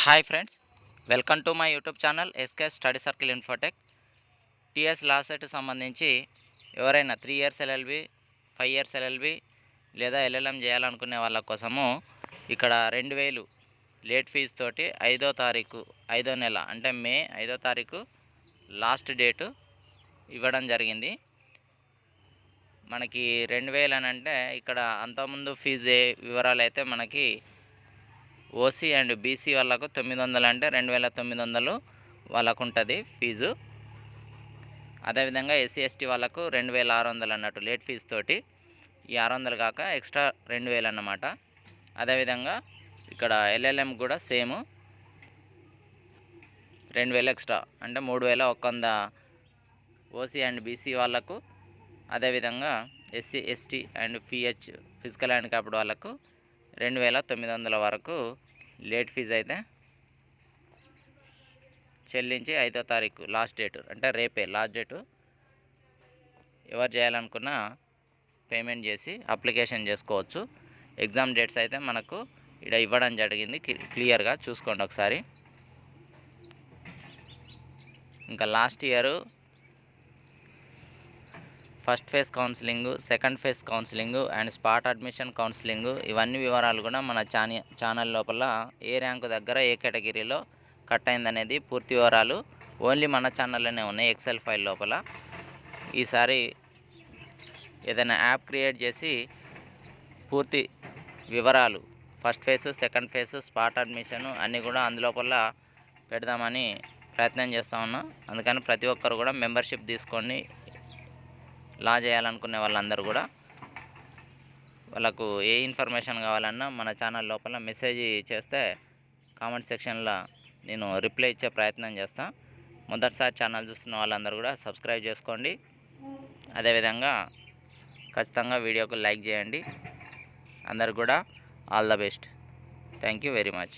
Hi friends, welcome to my YouTube channel SK study circle infotech. TS LAWCET సంబంధించి ఎవరైనా 3 years LLB, 5 years LLB లేదా LLM చేయాలనుకునే వాళ్ళ కోసము ఇక్కడ 2000 లేట్ ఫీజు తోటి 5వ తారీఖు 5వ నెల అంటే మే 5వ తారీఖు లాస్ట్ డేటు ఇవ్వడం జరిగింది. మనకి 2000 అని అంటే ఇక్కడ అంతకుముందు ఫీజు వివరాలు అయితే మనకి ఓసీ అండ్ బీసీ వాళ్ళకు 900 అంటే 2900 వాళ్ళకు ఉంటుంది ఫీజు. అదేవిధంగా ఎస్సీ ఎస్టీ వాళ్ళకు 2600 అన్నట్టు లేట్ ఫీజు తోటి. ఈ 600 కాక ఎక్స్ట్రా 2000 అన్నమాట. అదేవిధంగా ఇక్కడ ఎల్ఎల్ఎం కూడా సేమ్ 2000 ఎక్స్ట్రా అంటే 3100 ఓసీ అండ్ బీసీ వాళ్ళకు. అదేవిధంగా SC ST and pH physical handicapped వాళ్ళకు 2900 వరకు లేట్ ఫీజు అయితే చెల్లించి 5వ తారీఖు లాస్ట్ డేటు అంటే రేపే లాస్ట్ డేటు. ఎవరు చేయాలనుకున్నా పేమెంట్ చేసి అప్లికేషన్ చేసుకోవచ్చు. ఎగ్జామ్ డేట్స్ అయితే మనకు ఇక్కడ ఇవ్వడం జరిగింది, క్లియర్గా చూసుకోండి ఒకసారి. ఇంకా last year first phase counselling, second phase counselling and spot admission counselling ఇవన్నీ వివరాలు కూడా మన ఛానల్ లోపల ఏ ర్యాంకు దగ్గర ఏ కేటగిరీలో కట్ అయిందనేది పూర్తి వివరాలు ఓన్లీ మన ఛానల్లోనే ఉన్నాయి ఎక్సెల్ ఫైల్ లోపల. ఈసారి ఏదైనా యాప్ క్రియేట్ చేసి పూర్తి వివరాలు first phase, second phase, spot admission అన్నీ కూడా అందులోపల పెడదామని ప్రయత్నం చేస్తూ ఉన్నాం. అందుకని ప్రతి ఒక్కరు కూడా మెంబర్షిప్ తీసుకొని లా చేయాలనుకునే వాళ్ళందరూ కూడా వాళ్ళకు ఏ ఇన్ఫర్మేషన్ కావాలన్నా మన ఛానల్ లోపల మెసేజ్ చేస్తే కామెంట్ సెక్షన్లో నేను రిప్లై ఇచ్చే ప్రయత్నం చేస్తాను. మొదటిసారి ఛానల్ చూస్తున్న వాళ్ళందరూ కూడా సబ్స్క్రైబ్ చేసుకోండి. అదేవిధంగా ఖచ్చితంగా వీడియోకు లైక్ చేయండి. అందరు కూడా all the best. Thank you very much.